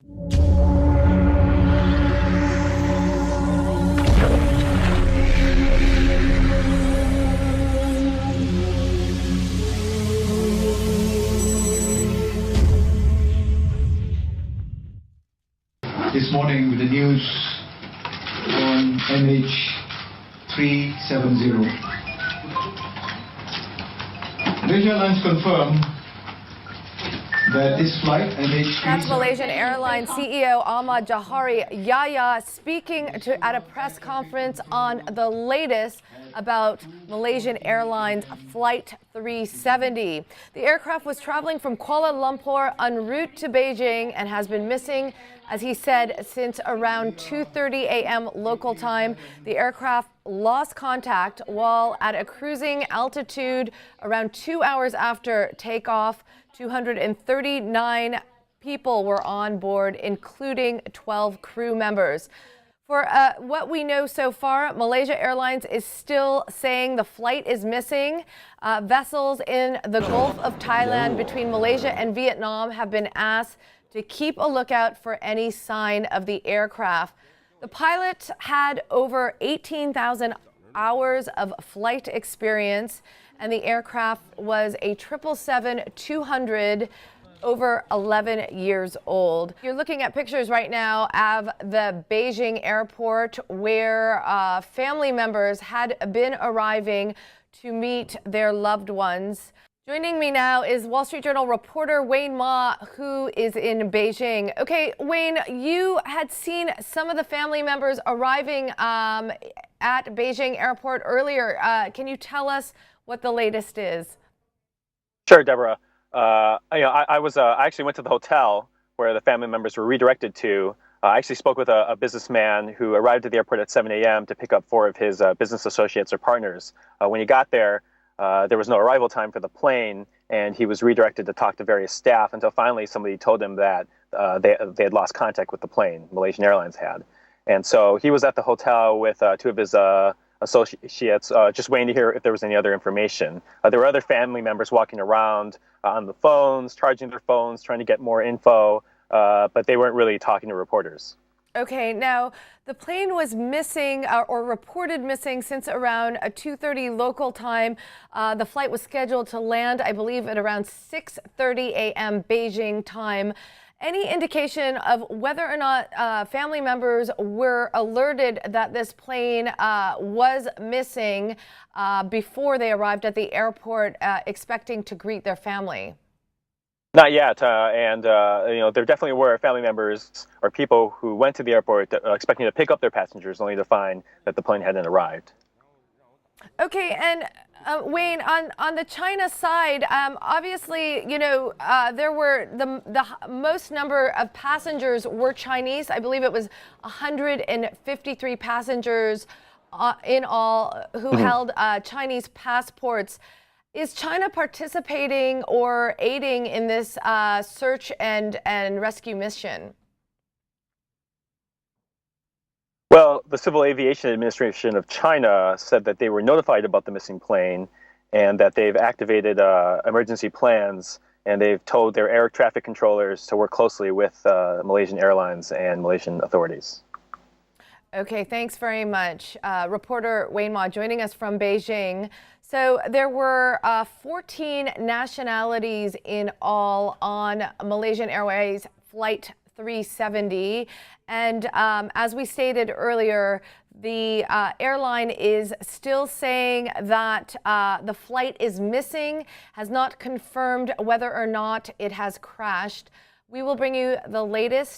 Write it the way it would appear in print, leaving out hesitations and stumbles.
This morning with the news on MH370. Malaysia Airlines confirmed that this flight, MH370... That's Malaysian Airlines CEO Ahmad Jahari Yahya speaking at a press conference on the latest about Malaysian Airlines Flight 370. The aircraft was traveling from Kuala Lumpur en route to Beijing and has been missing, as he said, since around 2:30 a.m. local time. The aircraft lost contact while at a cruising altitude around 2 hours after takeoff. 239 people were on board, including 12 crew members. For what we know so far, Malaysia Airlines is still saying the flight is missing. Vessels in the Gulf of Thailand between Malaysia and Vietnam have been asked to keep a lookout for any sign of the aircraft. The pilot had over 18,000 hours of flight experience, and the aircraft was a 777-200, over 11 years old. You're looking at pictures right now of the Beijing airport where family members had been arriving to meet their loved ones. Joining me now is Wall Street Journal reporter Wayne Ma, who is in Beijing. Okay, Wayne, you had seen some of the family members arriving at Beijing airport earlier. Can you tell us what the latest is? Sure, Deborah. I actually went to the hotel where the family members were redirected to. I actually spoke with a businessman who arrived at the airport at 7 a.m. to pick up 4 of his business associates or partners. When he got there, there was no arrival time for the plane, and he was redirected to talk to various staff until finally somebody told him that they had lost contact with the plane. Malaysian Airlines had. And so he was at the hotel with 2 of his associates, just waiting to hear if there was any other information. There were other family members walking around on the phones, charging their phones, trying to get more info, but they weren't really talking to reporters. Okay, now the plane was missing or reported missing since around 2:30 local time. The flight was scheduled to land, I believe, at around 6:30 a.m. Beijing time. Any indication of whether or not family members were alerted that this plane was missing before they arrived at the airport expecting to greet their family? Not yet, there definitely were family members or people who went to the airport expecting to pick up their passengers, only to find that the plane hadn't arrived. Okay, and Wayne, on the China side, obviously, there were the most number of passengers were Chinese. I believe it was 153 passengers in all who held Chinese passports. Is China participating or aiding in this search and rescue mission? Well, the Civil Aviation Administration of China said that they were notified about the missing plane and that they've activated emergency plans, and they've told their air traffic controllers to work closely with Malaysian Airlines and Malaysian authorities. Okay, thanks very much. Reporter Wayne Ma joining us from Beijing. So there were 14 nationalities in all on Malaysian Airways Flight 370. And as we stated earlier, the airline is still saying that the flight is missing, has not confirmed whether or not it has crashed. We will bring you the latest